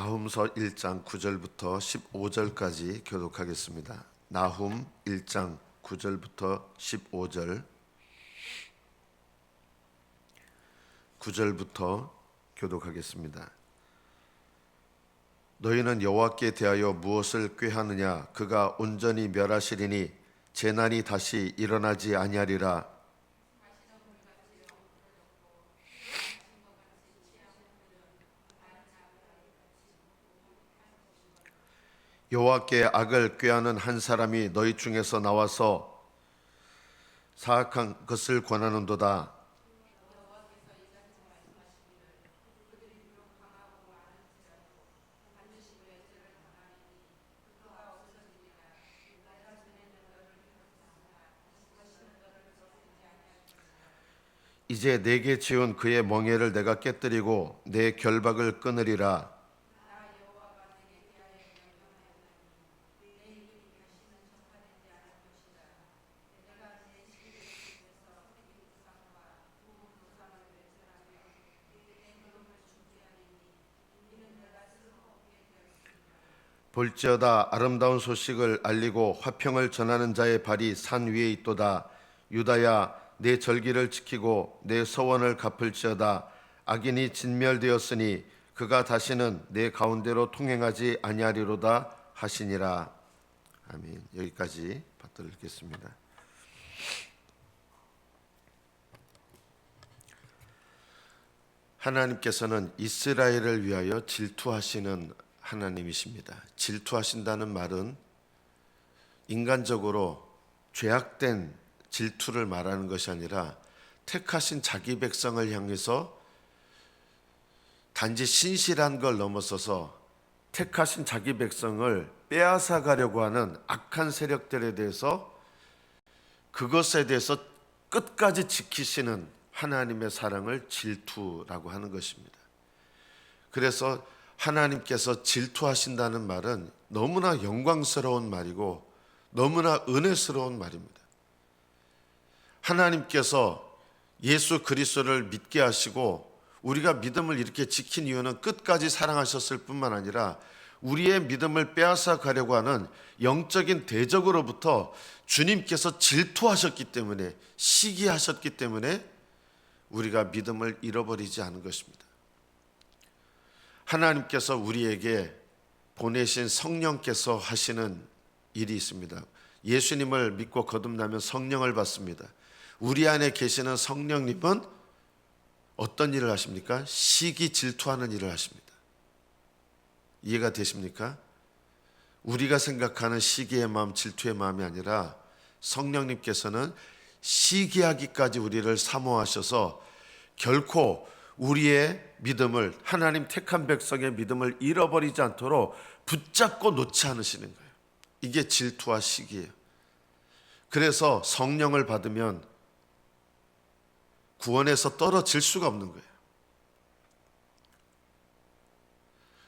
나훔서 1장 9절부터 15절까지 교독하겠습니다. 나훔 1장 9절부터 15절 9절부터 교독하겠습니다. 너희는 여호와께 대하여 무엇을 꾀하느냐? 그가 온전히 멸하시리니 재난이 다시 일어나지 아니하리라. 여호와께 악을 꾀하는 한 사람이 너희 중에서 나와서 사악한 것을 권하는도다. 이제 내게 지은 그의 멍에를 내가 깨뜨리고 내 결박을 끊으리라. 볼지어다 아름다운 소식을 알리고 화평을 전하는 자의 발이 산 위에 있도다. 유다야, 내 절기를 지키고 내 서원을 갚을지어다. 악인이 진멸되었으니 그가 다시는 내 가운데로 통행하지 아니하리로다 하시니라. 아멘. 여기까지 받들어 읽겠습니다. 하나님께서는 이스라엘을 위하여 질투하시는 하나님이십니다. 질투하신다는 말은 인간적으로 죄악된 질투를 말하는 것이 아니라 택하신 자기 백성을 향해서 단지 신실한 걸 넘어서서 택하신 자기 백성을 빼앗아 가려고 하는 악한 세력들에 대해서 그것에 대해서 끝까지 지키시는 하나님의 사랑을 질투라고 하는 것입니다. 그래서 하나님께서 질투하신다는 말은 너무나 영광스러운 말이고 너무나 은혜스러운 말입니다. 하나님께서 예수 그리스도를 믿게 하시고 우리가 믿음을 이렇게 지킨 이유는 끝까지 사랑하셨을 뿐만 아니라 우리의 믿음을 빼앗아 가려고 하는 영적인 대적으로부터 주님께서 질투하셨기 때문에, 시기하셨기 때문에 우리가 믿음을 잃어버리지 않은 것입니다. 하나님께서 우리에게 보내신 성령께서 하시는 일이 있습니다. 예수님을 믿고 거듭나면 성령을 받습니다. 우리 안에 계시는 성령님은 어떤 일을 하십니까? 시기 질투하는 일을 하십니다. 이해가 되십니까? 우리가 생각하는 시기의 마음, 질투의 마음이 아니라 성령님께서는 시기하기까지 우리를 사모하셔서 결코 우리의 믿음을, 하나님 택한 백성의 믿음을 잃어버리지 않도록 붙잡고 놓지 않으시는 거예요. 이게 질투와 시기예요. 그래서 성령을 받으면 구원에서 떨어질 수가 없는 거예요.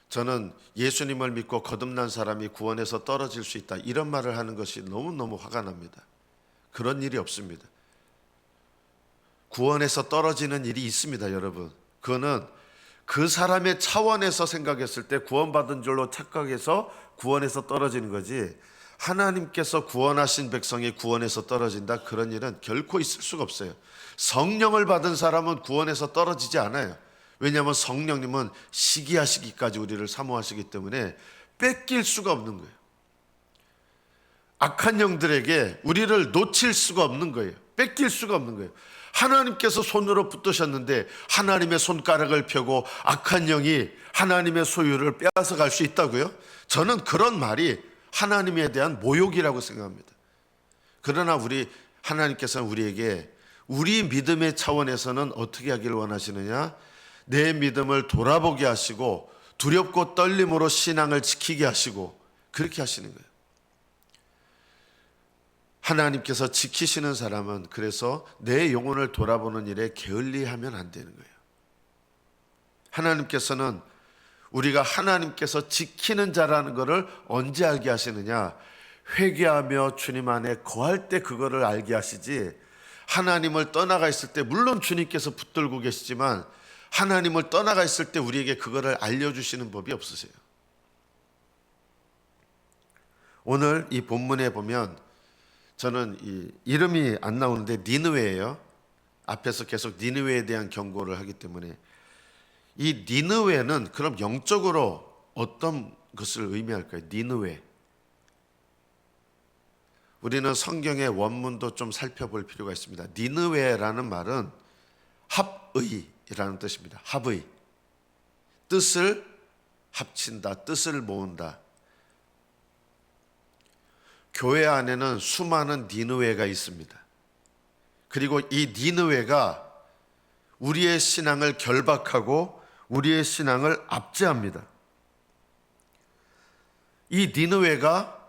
저는 예수님을 믿고 거듭난 사람이 구원에서 떨어질 수 있다, 이런 말을 하는 것이 너무너무 화가 납니다. 그런 일이 없습니다. 구원에서 떨어지는 일이 있습니다, 여러분. 그거는 그 사람의 차원에서 생각했을 때 구원받은 줄로 착각해서 구원에서 떨어지는 거지, 하나님께서 구원하신 백성이 구원에서 떨어진다, 그런 일은 결코 있을 수가 없어요. 성령을 받은 사람은 구원에서 떨어지지 않아요. 왜냐하면 성령님은 시기하시기까지 우리를 사모하시기 때문에 뺏길 수가 없는 거예요. 악한 영들에게 우리를 놓칠 수가 없는 거예요. 뺏길 수가 없는 거예요. 하나님께서 손으로 붙드셨는데 하나님의 손가락을 펴고 악한 영이 하나님의 소유를 빼앗아 갈 수 있다고요? 저는 그런 말이 하나님에 대한 모욕이라고 생각합니다. 그러나 하나님께서는 우리에게 우리 믿음의 차원에서는 어떻게 하기를 원하시느냐? 내 믿음을 돌아보게 하시고 두렵고 떨림으로 신앙을 지키게 하시고 그렇게 하시는 거예요. 하나님께서 지키시는 사람은 그래서 내 영혼을 돌아보는 일에 게을리하면 안 되는 거예요. 하나님께서는 우리가 하나님께서 지키는 자라는 것을 언제 알게 하시느냐? 회개하며 주님 안에 거할 때 그거를 알게 하시지, 하나님을 떠나가 있을 때, 물론 주님께서 붙들고 계시지만 하나님을 떠나가 있을 때 우리에게 그거를 알려주시는 법이 없으세요. 오늘 이 본문에 보면 저는 이 이름이 안 나오는데 니느웨예요. 앞에서 계속 니느웨에 대한 경고를 하기 때문에 이 니느웨는 그럼 영적으로 어떤 것을 의미할까요? 니느웨. 우리는 성경의 원문도 좀 살펴볼 필요가 있습니다. 니느웨라는 말은 합의라는 뜻입니다. 합의. 뜻을 합친다. 뜻을 모은다. 교회 안에는 수많은 니느웨가 있습니다. 그리고 이 니느웨가 우리의 신앙을 결박하고 우리의 신앙을 압제합니다. 이 니느웨가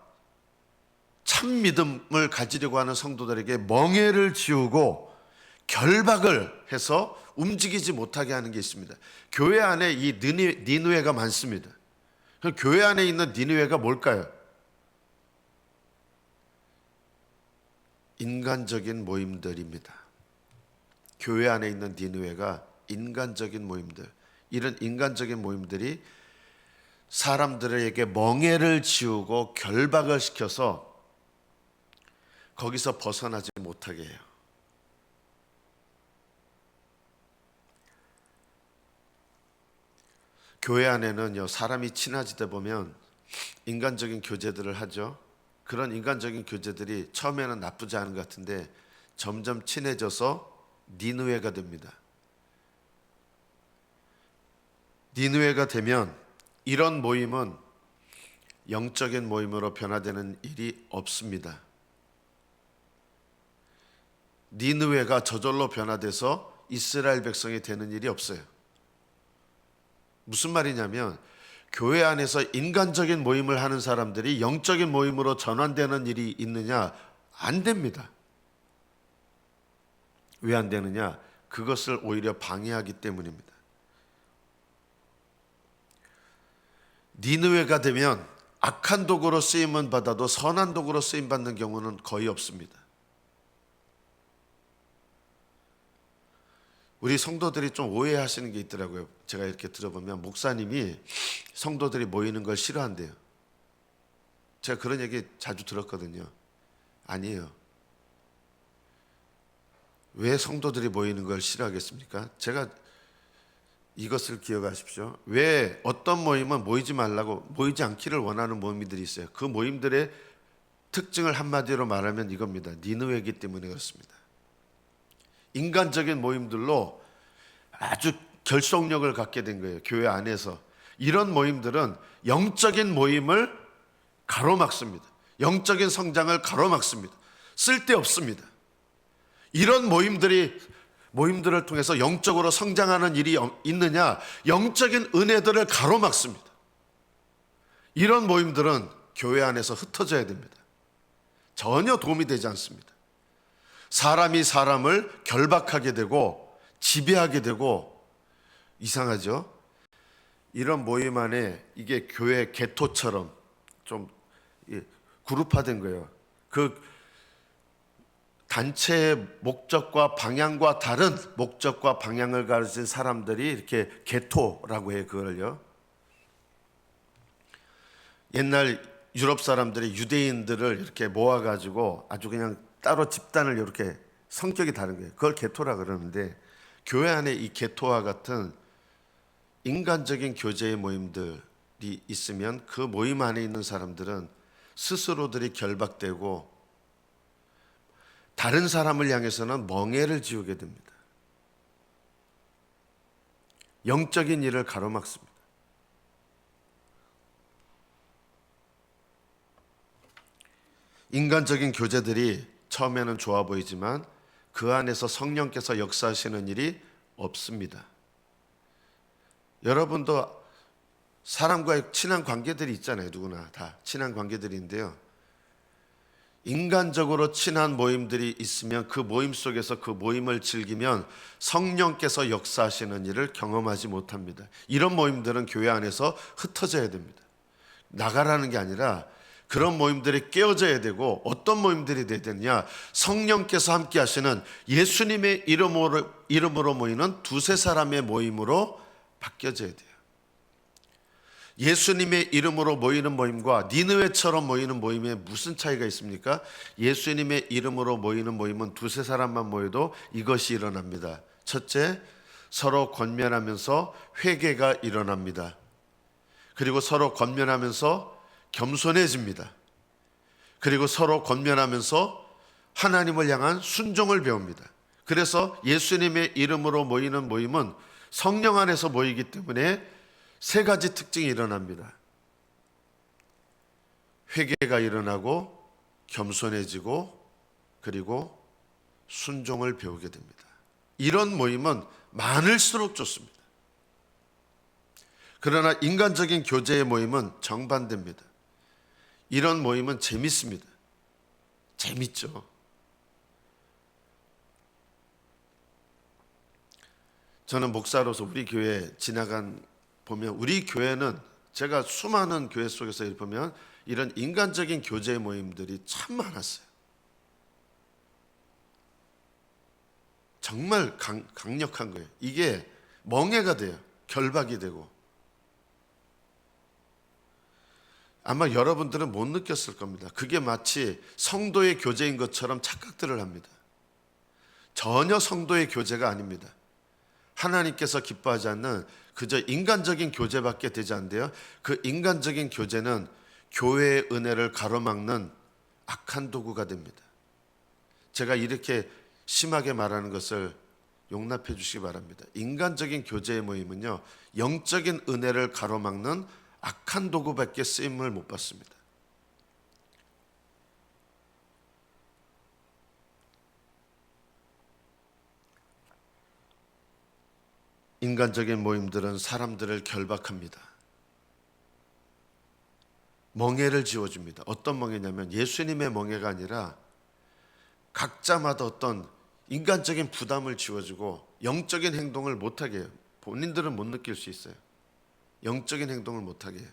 참 믿음을 가지려고 하는 성도들에게 멍해를 지우고 결박을 해서 움직이지 못하게 하는 게 있습니다. 교회 안에 이 니느웨가 많습니다. 교회 안에 있는 니느웨가 뭘까요? 인간적인 모임들입니다. 교회 안에 있는 니느웨가 인간적인 모임들, 이런 인간적인 모임들이 사람들에게 멍해를 지우고 결박을 시켜서 거기서 벗어나지 못하게 해요. 교회 안에는요, 사람이 친해지다 보면 인간적인 교제들을 하죠. 그런 인간적인 교제들이 처음에는 나쁘지 않은 것 같은데 점점 친해져서 니느웨가 됩니다. 니느웨가 되면 이런 모임은 영적인 모임으로 변화되는 일이 없습니다. 니느웨가 저절로 변화돼서 이스라엘 백성이 되는 일이 없어요. 무슨 말이냐면 교회 안에서 인간적인 모임을 하는 사람들이 영적인 모임으로 전환되는 일이 있느냐? 안 됩니다. 왜 안 되느냐? 그것을 오히려 방해하기 때문입니다. 니느웨가 되면 악한 도구로 쓰임은 받아도 선한 도구로 쓰임 받는 경우는 거의 없습니다. 우리 성도들이 좀 오해하시는 게 있더라고요. 제가 이렇게 들어보면 목사님이 성도들이 모이는 걸 싫어한대요. 제가 그런 얘기 자주 들었거든요. 아니에요. 왜 성도들이 모이는 걸 싫어하겠습니까? 제가 이것을 기억하십시오. 왜 어떤 모임은 모이지 말라고, 모이지 않기를 원하는 모임들이 있어요. 그 모임들의 특징을 한마디로 말하면 이겁니다. 니느웨이기 때문에 그렇습니다. 인간적인 모임들로 아주 결속력을 갖게 된 거예요. 교회 안에서. 이런 모임들은 영적인 모임을 가로막습니다. 영적인 성장을 가로막습니다. 쓸데없습니다. 이런 모임들을 통해서 영적으로 성장하는 일이 있느냐? 영적인 은혜들을 가로막습니다. 이런 모임들은 교회 안에서 흩어져야 됩니다. 전혀 도움이 되지 않습니다. 사람이 사람을 결박하게 되고 지배하게 되고 이상하죠? 이런 모임 안에 이게 교회 개토처럼 좀 그룹화된 거예요. 그 단체의 목적과 방향과 다른 목적과 방향을 가진 사람들이 이렇게 개토라고 해요. 그걸요. 옛날 유럽 사람들이 유대인들을 이렇게 모아가지고 아주 그냥 따로 집단을 이렇게 성격이 다른 거예요. 그걸 개토라 그러는데 교회 안에 이 개토와 같은 인간적인 교제의 모임들이 있으면 그 모임 안에 있는 사람들은 스스로들이 결박되고 다른 사람을 향해서는 멍해를 지우게 됩니다. 영적인 일을 가로막습니다. 인간적인 교제들이 처음에는 좋아 보이지만 그 안에서 성령께서 역사하시는 일이 없습니다. 여러분도 사람과의 친한 관계들이 있잖아요. 누구나 다 친한 관계들인데요. 인간적으로 친한 모임들이 있으면 그 모임 속에서 그 모임을 즐기면 성령께서 역사하시는 일을 경험하지 못합니다. 이런 모임들은 교회 안에서 흩어져야 됩니다. 나가라는 게 아니라 그런 모임들이 깨어져야 되고 어떤 모임들이 돼야 되느냐? 성령께서 함께 하시는 예수님의 이름으로 모이는 두세 사람의 모임으로 바뀌어져야 돼요. 예수님의 이름으로 모이는 모임과 니느웨처럼 모이는 모임에 무슨 차이가 있습니까? 예수님의 이름으로 모이는 모임은 두세 사람만 모여도 이것이 일어납니다. 첫째, 서로 권면하면서 회개가 일어납니다. 그리고 서로 권면하면서 겸손해집니다. 그리고 서로 권면하면서 하나님을 향한 순종을 배웁니다. 그래서 예수님의 이름으로 모이는 모임은 성령 안에서 모이기 때문에 세 가지 특징이 일어납니다. 회개가 일어나고 겸손해지고 그리고 순종을 배우게 됩니다. 이런 모임은 많을수록 좋습니다. 그러나 인간적인 교제의 모임은 정반대입니다. 이런 모임은 재밌습니다. 재밌죠. 저는 목사로서 우리 교회 보면 우리 교회는 제가 수많은 교회 속에서 보면 이런 인간적인 교제 모임들이 참 많았어요. 정말 강력한 거예요. 이게 멍해가 돼요. 결박이 되고. 아마 여러분들은 못 느꼈을 겁니다. 그게 마치 성도의 교제인 것처럼 착각들을 합니다. 전혀 성도의 교제가 아닙니다. 하나님께서 기뻐하지 않는 그저 인간적인 교제밖에 되지 않는데요. 그 인간적인 교제는 교회의 은혜를 가로막는 악한 도구가 됩니다. 제가 이렇게 심하게 말하는 것을 용납해 주시기 바랍니다. 인간적인 교제의 모임은요, 영적인 은혜를 가로막는 악한 도구밖에 쓰임을 못 받습니다. 인간적인 모임들은 사람들을 결박합니다. 멍해를 지워줍니다. 어떤 멍해냐면 예수님의 멍해가 아니라 각자마다 어떤 인간적인 부담을 지워주고 영적인 행동을 못하게 해요. 본인들은 못 느낄 수 있어요. 영적인 행동을 못하게 해요.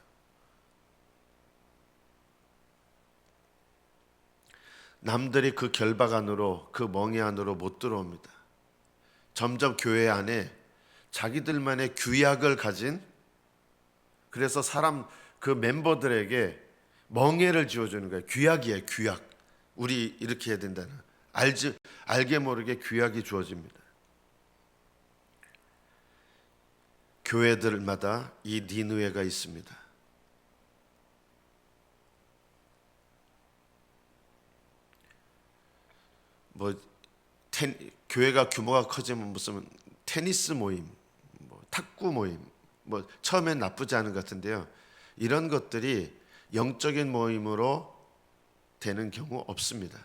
남들이 그 결박 안으로, 그 멍해 안으로 못 들어옵니다. 점점 교회 안에 자기들만의 규약을 가진, 그래서 그 멤버들에게 멍해를 지어주는 거예요. 규약이에요, 규약. 우리 이렇게 해야 된다는, 알게 모르게 규약이 주어집니다. 교회들마다 이 니느웨가 있습니다. 교회가 규모가 커지면 무슨 테니스 모임, 탁구 모임, 처음엔 나쁘지 않은 것 같은데요. 이런 것들이 영적인 모임으로 되는 경우 없습니다.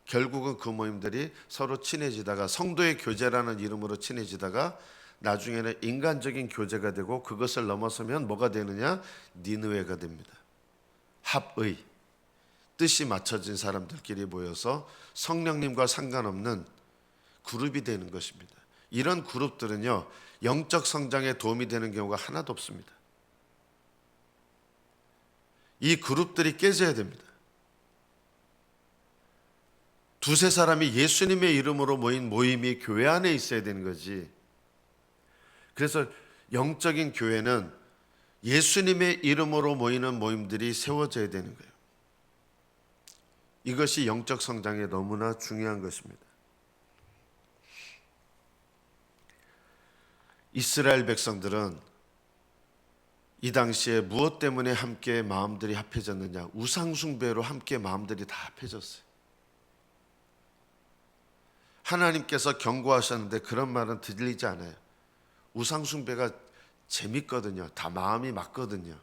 결국은 그 모임들이 서로 친해지다가 성도의 교제라는 이름으로 친해지다가 나중에는 인간적인 교제가 되고 그것을 넘어서면 뭐가 되느냐? 니느웨가 됩니다. 합의, 뜻이 맞춰진 사람들끼리 모여서 성령님과 상관없는 그룹이 되는 것입니다. 이런 그룹들은요, 영적 성장에 도움이 되는 경우가 하나도 없습니다. 이 그룹들이 깨져야 됩니다. 두세 사람이 예수님의 이름으로 모인 모임이 교회 안에 있어야 되는 거지. 그래서 영적인 교회는 예수님의 이름으로 모이는 모임들이 세워져야 되는 거예요. 이것이 영적 성장에 너무나 중요한 것입니다. 이스라엘 백성들은 이 당시에 무엇 때문에 함께 마음들이 합해졌느냐? 우상 숭배로 함께 마음들이 다 합해졌어요. 하나님께서 경고하셨는데 그런 말은 들리지 않아요. 우상 숭배가 재밌거든요. 다 마음이 맞거든요.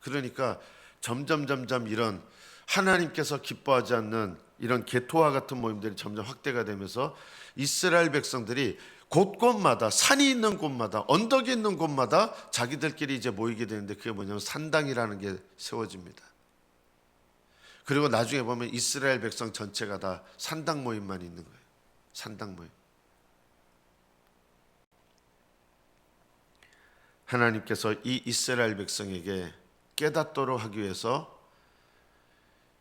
그러니까 점점 이런 하나님께서 기뻐하지 않는 이런 개토와 같은 모임들이 점점 확대가 되면서 이스라엘 백성들이 곳곳마다, 산이 있는 곳마다, 언덕이 있는 곳마다 자기들끼리 이제 모이게 되는데, 그게 뭐냐면 산당이라는 게 세워집니다. 그리고 나중에 보면 이스라엘 백성 전체가 다 산당 모임만 있는 거예요. 산당 모임. 하나님께서 이 이스라엘 백성에게 깨닫도록 하기 위해서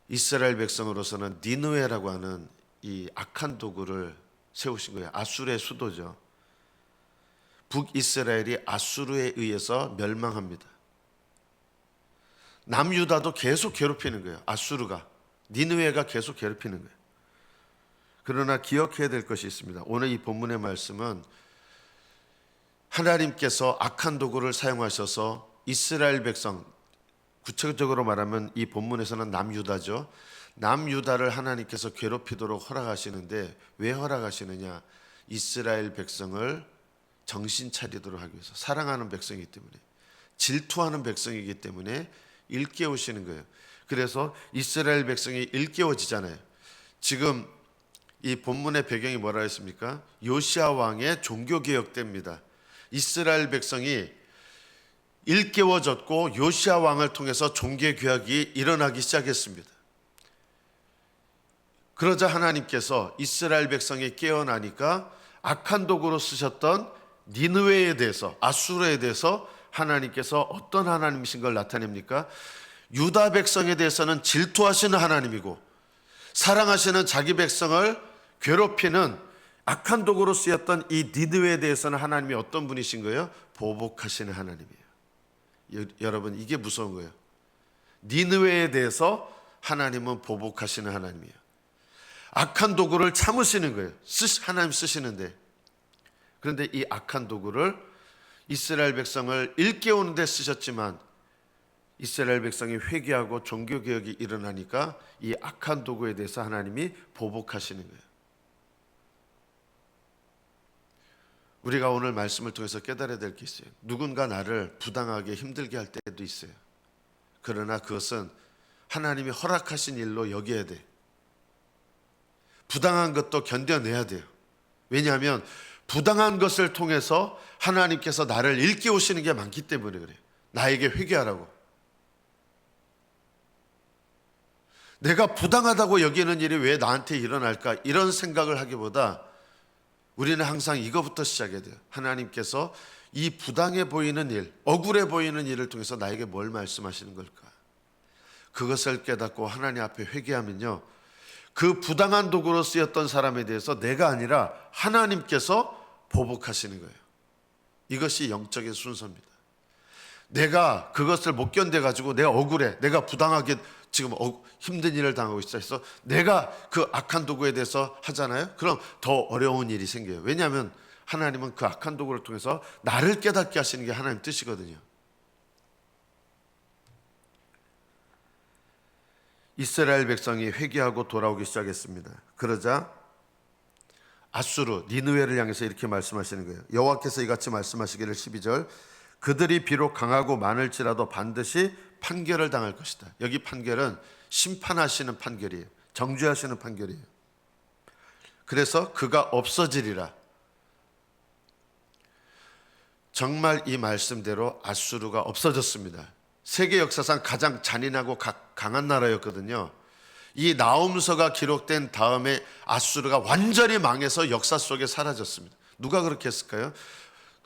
이스라엘 백성으로서는 니느웨라고 하는 이 악한 도구를 세우신 거예요. 아수르의 수도죠. 북이스라엘이 아수르에 의해서 멸망합니다. 남유다도 계속 괴롭히는 거예요. 아수르가, 니느웨가 계속 괴롭히는 거예요. 그러나 기억해야 될 것이 있습니다. 오늘 이 본문의 말씀은 하나님께서 악한 도구를 사용하셔서 이스라엘 백성, 구체적으로 말하면 이 본문에서는 남유다죠. 남유다를 하나님께서 괴롭히도록 허락하시는데 왜 허락하시느냐? 이스라엘 백성을 정신 차리도록 하기 위해서, 사랑하는 백성이기 때문에, 질투하는 백성이기 때문에 일깨우시는 거예요. 그래서 이스라엘 백성이 일깨워지잖아요. 지금 이 본문의 배경이 뭐라 했습니까? 요시아 왕의 종교개혁 때입니다. 이스라엘 백성이 일깨워졌고 요시아 왕을 통해서 종교개혁이 일어나기 시작했습니다. 그러자 하나님께서 이스라엘 백성이 깨어나니까 악한 도구로 쓰셨던 니느웨에 대해서, 아수르에 대해서 하나님께서 어떤 하나님이신 걸 나타냅니까? 유다 백성에 대해서는 질투하시는 하나님이고 사랑하시는 자기 백성을 괴롭히는 악한 도구로 쓰였던 이 니느웨에 대해서는 하나님이 어떤 분이신 거예요? 보복하시는 하나님이에요. 여러분, 이게 무서운 거예요. 니느웨에 대해서 하나님은 보복하시는 하나님이에요. 악한 도구를 참으시는 거예요. 하나님 쓰시는데. 그런데 이 악한 도구를 이스라엘 백성을 일깨우는 데 쓰셨지만 이스라엘 백성이 회개하고 종교개혁이 일어나니까 이 악한 도구에 대해서 하나님이 보복하시는 거예요. 우리가 오늘 말씀을 통해서 깨달아야 될 게 있어요. 누군가 나를 부당하게 힘들게 할 때도 있어요. 그러나 그것은 하나님이 허락하신 일로 여겨야 돼. 부당한 것도 견뎌내야 돼요. 왜냐하면 부당한 것을 통해서 하나님께서 나를 일깨우시는 게 많기 때문에 그래요. 나에게 회개하라고. 내가 부당하다고 여기는 일이 왜 나한테 일어날까? 이런 생각을 하기보다 우리는 항상 이거부터 시작해야 돼요. 하나님께서 이 부당해 보이는 일, 억울해 보이는 일을 통해서 나에게 뭘 말씀하시는 걸까? 그것을 깨닫고 하나님 앞에 회개하면요, 그 부당한 도구로 쓰였던 사람에 대해서 내가 아니라 하나님께서 보복하시는 거예요. 이것이 영적인 순서입니다. 내가 그것을 못 견뎌가지고 내가 억울해, 내가 부당하게 지금 힘든 일을 당하고 있어 해서 내가 그 악한 도구에 대해서 하잖아요. 그럼 더 어려운 일이 생겨요. 왜냐하면 하나님은 그 악한 도구를 통해서 나를 깨닫게 하시는 게 하나님 뜻이거든요. 이스라엘 백성이 회개하고 돌아오기 시작했습니다. 그러자 아수르, 니느웨를 향해서 이렇게 말씀하시는 거예요. 여호와께서 이같이 말씀하시기를 12절, 그들이 비록 강하고 많을지라도 반드시 판결을 당할 것이다. 여기 판결은 심판하시는 판결이에요. 정죄하시는 판결이에요. 그래서 그가 없어지리라. 정말 이 말씀대로 아수르가 없어졌습니다. 세계 역사상 가장 잔인하고 강한 나라였거든요. 이 나홈서가 기록된 다음에 아수르가 완전히 망해서 역사 속에 사라졌습니다. 누가 그렇게 했을까요?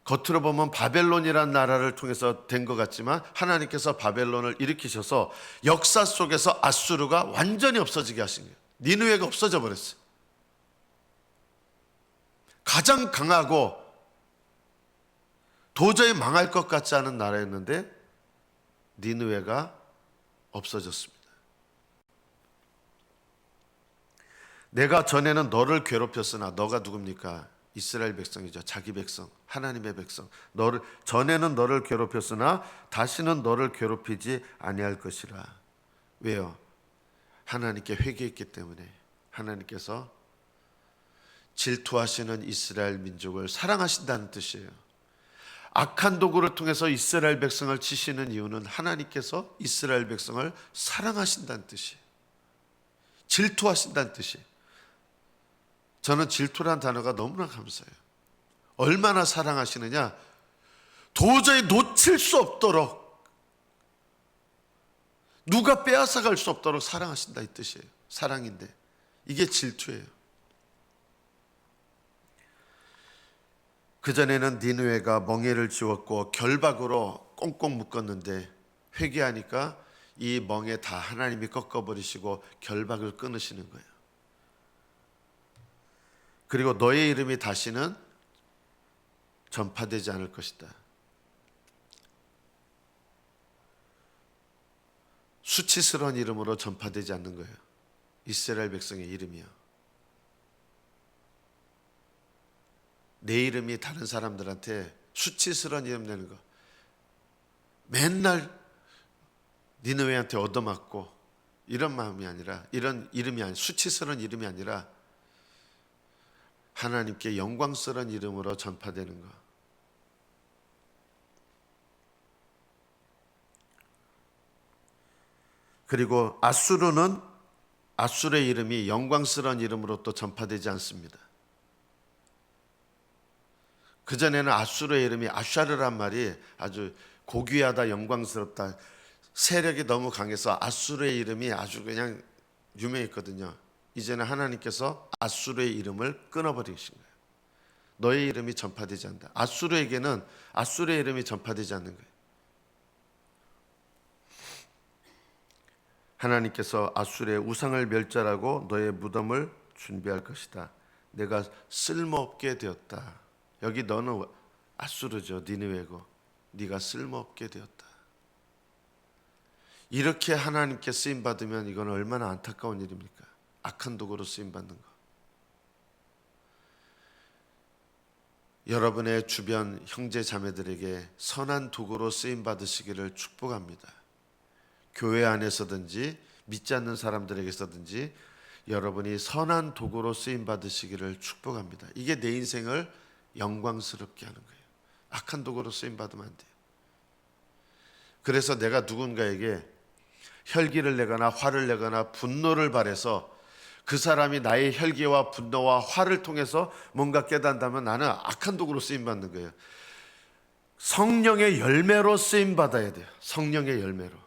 겉으로 보면 바벨론이라는 나라를 통해서 된 것 같지만 하나님께서 바벨론을 일으키셔서 역사 속에서 아수르가 완전히 없어지게 하신 거예요. 니느웨가 없어져 버렸어요. 가장 강하고 도저히 망할 것 같지 않은 나라였는데 니느웨가 없어졌습니다. 내가 전에는 너를 괴롭혔으나, 너가 누굽니까? 이스라엘 백성이죠. 자기 백성, 하나님의 백성. 전에는 너를 괴롭혔으나 다시는 너를 괴롭히지 아니할 것이라. 왜요? 하나님께 회개했기 때문에. 하나님께서 질투하시는 이스라엘 민족을 사랑하신다는 뜻이에요. 악한 도구를 통해서 이스라엘 백성을 치시는 이유는 하나님께서 이스라엘 백성을 사랑하신다는 뜻이에요. 질투하신다는 뜻이에요. 저는 질투란 단어가 너무나 감사해요. 얼마나 사랑하시느냐? 도저히 놓칠 수 없도록, 누가 빼앗아갈 수 없도록 사랑하신다 이 뜻이에요. 사랑인데 이게 질투예요. 그전에는 니느웨가 멍에를 지웠고 결박으로 꽁꽁 묶었는데 회개하니까 이 멍에 다 하나님이 꺾어버리시고 결박을 끊으시는 거예요. 그리고 너의 이름이 다시는 전파되지 않을 것이다. 수치스러운 이름으로 전파되지 않는 거예요. 이스라엘 백성의 이름이요. 내 이름이 다른 사람들한테 수치스러운 이름 내는 거. 맨날 니느웨한테 얻어맞고 이런 마음이 아니라, 이런 이름이 아니라, 수치스러운 이름이 아니라 하나님께 영광스러운 이름으로 전파되는 것. 그리고 아수르의 이름이 영광스러운 이름으로 또 전파되지 않습니다. 그전에는 아수르의 이름이 아샤르란 말이 아주 고귀하다, 영광스럽다, 세력이 너무 강해서 아수르의 이름이 아주 그냥 유명했거든요. 이제는 하나님께서 아수르의 이름을 끊어버리신 거예요. 너의 이름이 전파되지 않는다. 아수르에게는 아수르의 이름이 전파되지 않는 거예요. 하나님께서 아수르의 우상을 멸절하고 너의 무덤을 준비할 것이다. 내가 쓸모없게 되었다. 여기 너는 아수르죠. 니느웨고 네가 쓸모없게 되었다. 이렇게 하나님께 쓰임받으면 이건 얼마나 안타까운 일입니까? 악한 도구로 쓰임받는 거. 여러분의 주변 형제 자매들에게 선한 도구로 쓰임받으시기를 축복합니다. 교회 안에서든지 믿지 않는 사람들에게서든지 여러분이 선한 도구로 쓰임받으시기를 축복합니다. 이게 내 인생을 영광스럽게 하는 거예요. 악한 도구로 쓰임받으면 안 돼요. 그래서 내가 누군가에게 혈기를 내거나 화를 내거나 분노를 발해서 그 사람이 나의 혈기와 분노와 화를 통해서 뭔가 깨닫는다면 나는 악한 도구로 쓰임받는 거예요. 성령의 열매로 쓰임받아야 돼요. 성령의 열매로.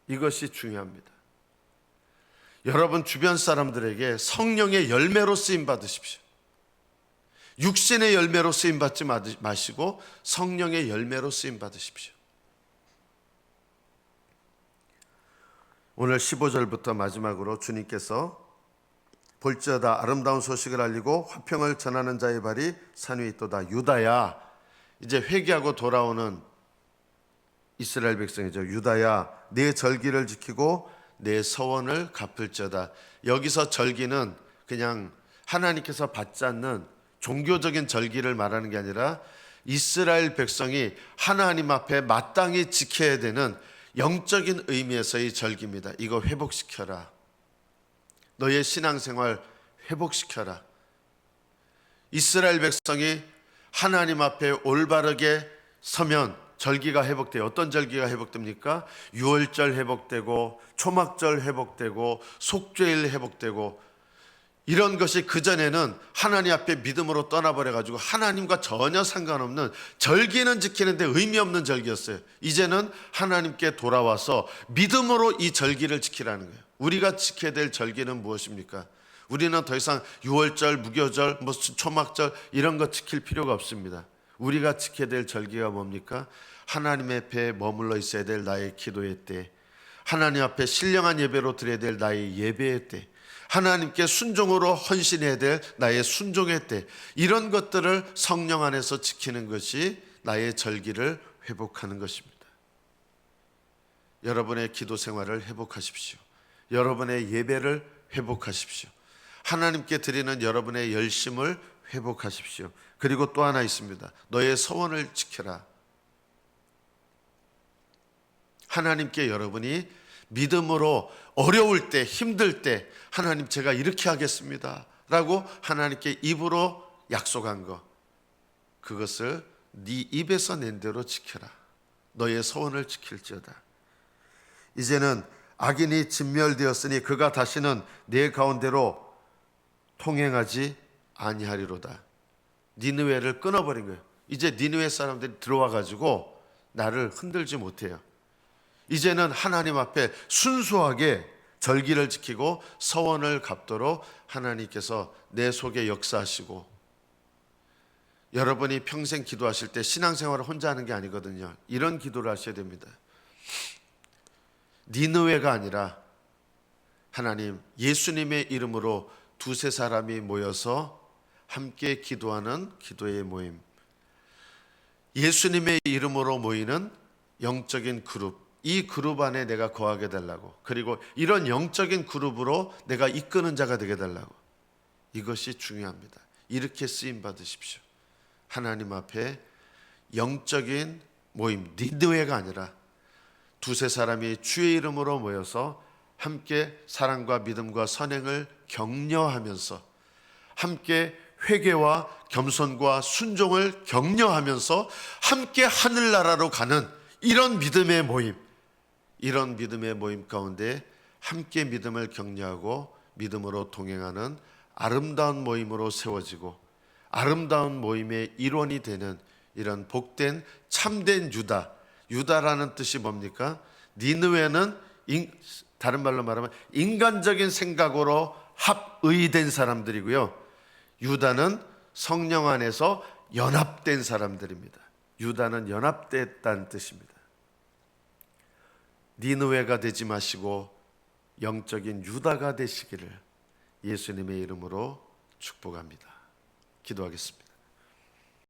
이것이 중요합니다. 여러분 주변 사람들에게 성령의 열매로 쓰임받으십시오. 육신의 열매로 쓰임받지 마시고 성령의 열매로 쓰임받으십시오. 오늘 15절부터 마지막으로 주님께서 볼지어다 아름다운 소식을 알리고 화평을 전하는 자의 발이 산 위에 있도다. 유다야, 이제 회개하고 돌아오는 이스라엘 백성이죠. 유다야, 내 절기를 지키고 내 서원을 갚을지어다. 여기서 절기는 그냥 하나님께서 받지 않는 종교적인 절기를 말하는 게 아니라 이스라엘 백성이 하나님 앞에 마땅히 지켜야 되는 영적인 의미에서의 절기입니다. 이거 회복시켜라. 너의 신앙생활 회복시켜라. 이스라엘 백성이 하나님 앞에 올바르게 서면 절기가 회복돼요. 어떤 절기가 회복됩니까? 유월절 회복되고 초막절 회복되고 속죄일 회복되고, 이런 것이 그전에는 하나님 앞에 믿음으로 떠나버려가지고 하나님과 전혀 상관없는, 절기는 지키는데 의미 없는 절기였어요. 이제는 하나님께 돌아와서 믿음으로 이 절기를 지키라는 거예요. 우리가 지켜야 될 절기는 무엇입니까? 우리는 더 이상 유월절, 무교절, 초막절 이런 거 지킬 필요가 없습니다. 우리가 지켜야 될 절기가 뭡니까? 하나님 앞에 머물러 있어야 될 나의 기도의 때, 하나님 앞에 신령한 예배로 드려야 될 나의 예배의 때, 하나님께 순종으로 헌신해야 될 나의 순종의 때, 이런 것들을 성령 안에서 지키는 것이 나의 절기를 회복하는 것입니다. 여러분의 기도 생활을 회복하십시오. 여러분의 예배를 회복하십시오. 하나님께 드리는 여러분의 열심을 회복하십시오. 그리고 또 하나 있습니다. 너의 서원을 지켜라. 하나님께 여러분이 믿음으로 어려울 때, 힘들 때 하나님 제가 이렇게 하겠습니다 라고 하나님께 입으로 약속한 것, 그것을 네 입에서 낸 대로 지켜라. 너의 소원을 지킬지어다. 이제는 악인이 진멸되었으니 그가 다시는 내 가운데로 통행하지 아니하리로다. 니느웨를 끊어버린 거예요. 이제 니느웨 사람들이 들어와가지고 나를 흔들지 못해요. 이제는 하나님 앞에 순수하게 절기를 지키고 서원을 갚도록 하나님께서 내 속에 역사하시고, 여러분이 평생 기도하실 때 신앙생활을 혼자 하는 게 아니거든요. 이런 기도를 하셔야 됩니다. 니느웨가 아니라 하나님, 예수님의 이름으로 두세 사람이 모여서 함께 기도하는 기도의 모임, 예수님의 이름으로 모이는 영적인 그룹, 이 그룹 안에 내가 거하게 달라고, 그리고 이런 영적인 그룹으로 내가 이끄는 자가 되게 달라고. 이것이 중요합니다. 이렇게 쓰임 받으십시오. 하나님 앞에 영적인 모임, 니드웨가 아니라 두세 사람이 주의 이름으로 모여서 함께 사랑과 믿음과 선행을 격려하면서, 함께 회개와 겸손과 순종을 격려하면서 함께 하늘나라로 가는 이런 믿음의 모임, 이런 믿음의 모임 가운데 함께 믿음을 격려하고 믿음으로 동행하는 아름다운 모임으로 세워지고 아름다운 모임의 일원이 되는 이런 복된 참된 유다라는 뜻이 뭡니까? 니느웨는 다른 말로 말하면 인간적인 생각으로 합의된 사람들이고요, 유다는 성령 안에서 연합된 사람들입니다. 유다는 연합됐다는 뜻입니다. 니느웨가 되지 마시고 영적인 유다가 되시기를 예수님의 이름으로 축복합니다. 기도하겠습니다.